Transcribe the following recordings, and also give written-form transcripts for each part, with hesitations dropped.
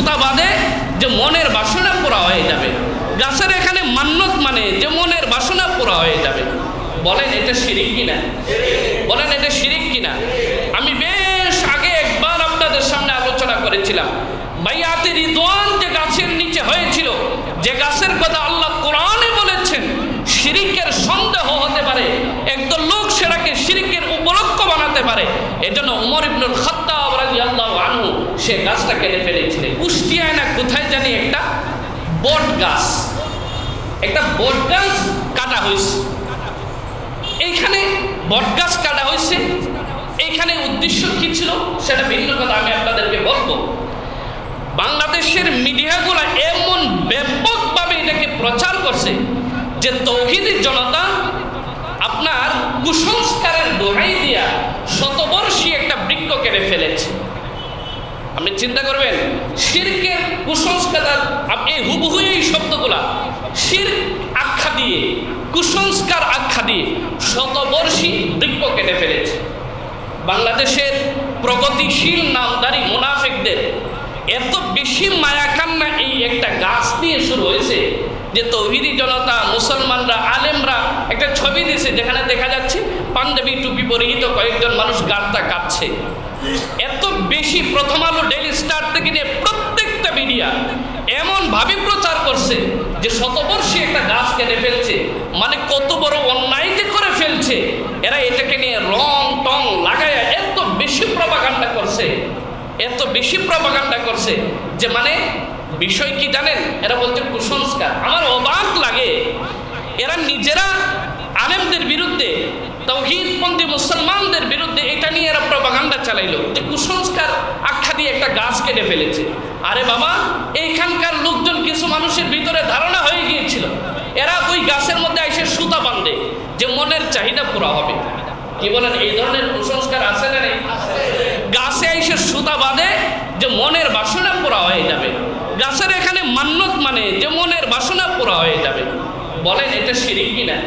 সুতা বাঁধে যে মনের বাসনা পুরা হয়ে যাবে, গাছের এখানে মান্যত মানে যে মনের বাসনা পুরা হয়ে যাবে। বলেন এটা শিরিক কিনা? বলেন এটা শিরিক কিনা? আমি বেশ আগে একবার আপনাদের সামনে আলোচনা করেছিলাম, বাইআতে রিদওয়ান যে গাছের নিচে হয়েছিল, যে গাছের কথা আল্লাহ কোরআনে বলেছেন শিরিকের সন্দেহ হতে পারে, একদল লোক সেটাকে শিরিকের উপলক্ষ বানাতে পারে, এজন্য উমর ইবনুল খাত্তাব রাদিয়াল্লাহু আনহু সে গাছটা কেটে ফেলেছিলেন। কুষ্টিয়ায় না কোথায় জানি একটা বট গাছ কাটা হয়েছে। এইখানে বট গাছ কাটা হয়েছে, এইখানে উদ্দেশ্য কি ছিল সেটা ভিন্ন কথা, আমি আপনাদেরকে বলবো। বাংলাদেশের মিডিয়াগুলো এমন ব্যাপকভাবে এটাকে প্রচার করছে যে তৌহিদি জনতা আপনার কুসংস্কারের দোহাই দিয়া শতবর্ষী একটা বৃক্ষ কেটে ফেলেছে। আপনি চিন্তা করবেন, শিরকের কুসংস্কার, এই হুবহু এই শব্দগুলা শিরক আখ্যা দিয়ে, কুসংস্কার আখ্যা দিয়ে শতবর্ষী বৃক্ষ কেটে ফেলেছে। বাংলাদেশের প্রগতিশীল নামদারি মুনাফিকদের এত বেশি মায়া কান্না এই একটা গাছ নিয়ে শুরু হয়েছে যে তৌহিদি জনতা, মুসলমানরা, আলেমরা একটা ছবি দিয়েছে যেখানে দেখা যাচ্ছে পাঞ্জাবি টুপি পরিহিত কয়েকজন মানুষ গাছটা কাটছে। এত বেশি প্রথম আলো, ডেইলি স্টার থেকে নিয়ে প্রত্যেকটা মিডিয়া এমন ভাবে প্রচার করছে যে শতবর্ষী একটা গাছ কেটে ফেলছে, মানে কত বড় অন্যায় যে করে ফেলছে। এরা এটাকে নিয়ে রং টং লাগায় এত বেশি প্রপাগান্ডা করছে যে মানে বিষয় কি জানেন, এরা বলছে কুসংস্কার। আমার অবাক লাগে, এরা নিজেরা আলেমদের বিরুদ্ধে, তাওহীদপন্থী মুসলমানদের বিরুদ্ধে এটা নিয়ে এরা প্রপাগান্ডা চালাইলো যে কুসংস্কার আখ্যা দিয়ে একটা গাছ কেটে ফেলেছে। আরে বাবা, এইখানকার লোকজন কিছু মানুষের ভিতরে ধারণা হয়ে গিয়েছিল এরা ওই গাছের মধ্যে এসে সুতা বাঁধে যে মনের চাহিদা পুরা হবে। কি বলেন, এই ধরনের কুসংস্কার আছে না নেই? গাছে এসে সুতা বাঁধে যে মনের বাসনা পুরা হয়ে যাবে, গাছের এখানে মান্যত মানে যে মনের বাসনা পুরা হয়ে যাবে। বলেন এটা শিরিক কিনা?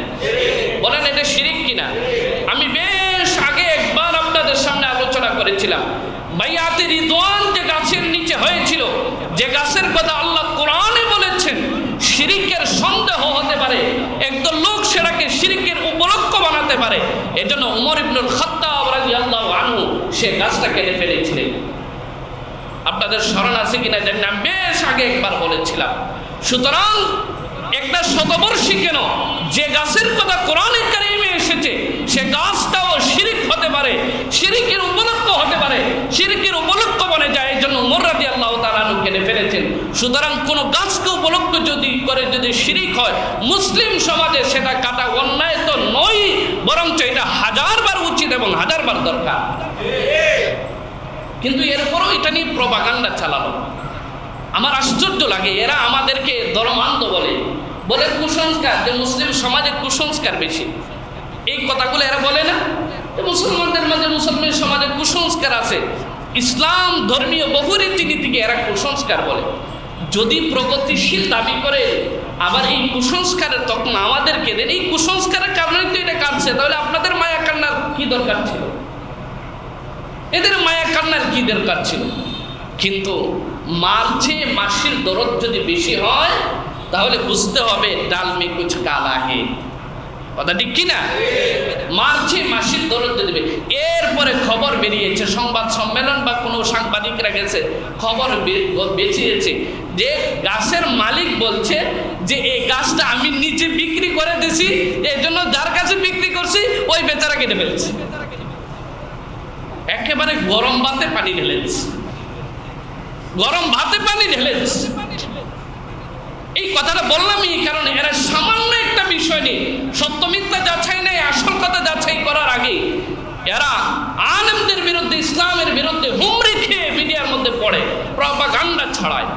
বলেন এটা শিরিক কিনা? আমি বেশ আগে একবার আপনাদের সামনে আলোচনা করেছিলাম, বাইআতে রিদওয়ান যে গাছের নিচে হয়েছিল, যে গাছের কথা আল্লাহ কোরআনে বলেছেন শিরিকের সন্দেহ হতে পারে, একদল লোক সেটাকে শিরিকের উপলক্ষ বানাতে পারে, এজন্য উমর ইবনুল খাত্তাব রাদিয়াল্লাহু আনহু সে গাছটা কেটে ফেলেছিলেন। আপনাদের স্মরণ আছে কিনা জানি না, বেশ আগে একবার বলেছিলাম। সুতরাং একটা শতবর্ষী কেন, যে গাছের কথা কোরআনে কারিমে এসেছে সে গাছটাও শিরিক হতে পারে, শিরিকের উপলক্ষ হতে পারে, শিরিকের উপলক্ষ বনে যায়, এই জন্য উমর রাদিয়াল্লাহু তাআলা আনহু কেটে ফেলেছেন। সুতরাং কোন গাছকে উপলক্ষ যদি শিরিক হয়, মুসলিম সমাজে সেটা কাটা অন্যায় তো নয়, বরঞ্চ এটা হাজারবার উচিত এবং হাজারবার দরকার। কিন্তু এরপরও এটা নিয়ে প্রপাগান্ডা চালানো আমার আশ্চর্য লাগে। এরা আমাদেরকে ধর্মান্ধ বলে কুসংস্কার, যে মুসলিম সমাজে কুসংস্কার বেশি। এই কথাগুলো এরা বলে না যে মুসলমানদের মাঝে, মুসলমান সমাজে কুসংস্কার আছে। ইসলাম ধর্মীয় বহু রীতিনীতিকে এরা কুসংস্কার বলে। যদি প্রগতিশীল দাবি করে আবার এই কুসংস্কারের তখন আমাদেরকে দেন, এই কুসংস্কারের কারণে তো এটা কাটছে, তাহলে আপনাদের মায়া কান্নার কি দরকার ছিল? এদের মায়া কান্নার কি দরকার ছিল? কিন্তু মারছে মাসির দরদ যদি বেশি হয় তাহলে বুঝতে হবে ডাল মে কুছ কালা হে, কথা ঠিক কিনা? মারছে মাসির দরদ যদি, এরপরে খবর বেরিয়েছে, সংবাদ সম্মেলন বা কোনো সাংবাদিকরা গেছে, খবর বেরিয়েছে যে গাছের মালিক বলছে যে এই গাছটা আমি নিজে বিক্রি করে দিছি, এই জন্য যার কাছে বিক্রি করছি ওই বেচারা কেটে ফেলছে। একেবারে গরম ভাতে পানি ঢেলে দিচ্ছে, গরম ভাতে পানি ঢেলে দিচ্ছে। এই কথাটা বললাম এই কারণে, এরা সামান্য একটা বিষয় নিয়ে সত্য মিথ্যা যাচাই নেই, আসল কথা যাচাই করার আগে এরা আলেমদের বিরুদ্ধে, ইসলামের বিরুদ্ধে হুমড়ি খেয়ে মিডিয়ার মধ্যে পড়ে, প্রপাগান্ডা ছড়ায়।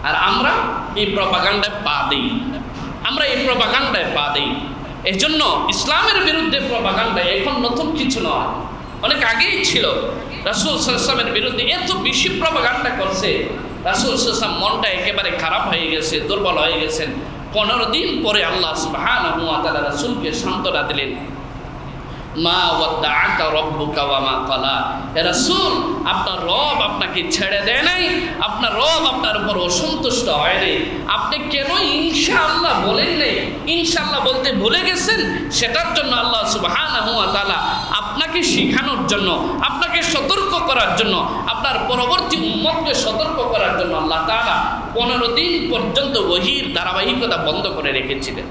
আর আমরা এই প্রপাগান্ডায় পা দিই, এই জন্য ইসলামের বিরুদ্ধে প্রপাগান্ডা এখন নতুন কিছু নয়, অনেক আগেই ছিল। রাসূল সাল্লাল্লাহু আলাইহি ওয়াসাল্লামের বিরুদ্ধে এত বেশি প্রপাগান্ডা করছে, রাসূল সাল্লাল্লাহু আলাইহি ওয়াসাল্লাম মনটা একেবারে খারাপ হয়ে গেছে, দুর্বল হয়ে গেছেন। 15 দিন পরে আল্লাহ সুবহানাহু ওয়া তাআলা রাসূলকে সান্ত্বনা দিলেন, মা ওয়াদ্দাআকা রাব্বুকা ওয়া মা ক্বালা। হে রাসূল, আপনার রব আপনাকে ছেড়ে দেয় নাই, আপনার রব আপনার উপর অসন্তুষ্ট হয় নাই, আপনি কেন ইনশাআল্লাহ বলেন নাই, ইনশাআল্লাহ বলতে ভুলে গেছেন, সেটার জন্য আল্লাহ সুবহানাহু ওয়া তাআলা আপনাকে শেখানোর জন্য, আপনাকে সতর্ক করার জন্য, আপনার পরবর্তী উম্মতকে সতর্ক করার জন্য আল্লাহ তাআলা 15 দিন পর্যন্ত ওহীর ধারাবাহিকতা বন্ধ করে রেখেছিলেন।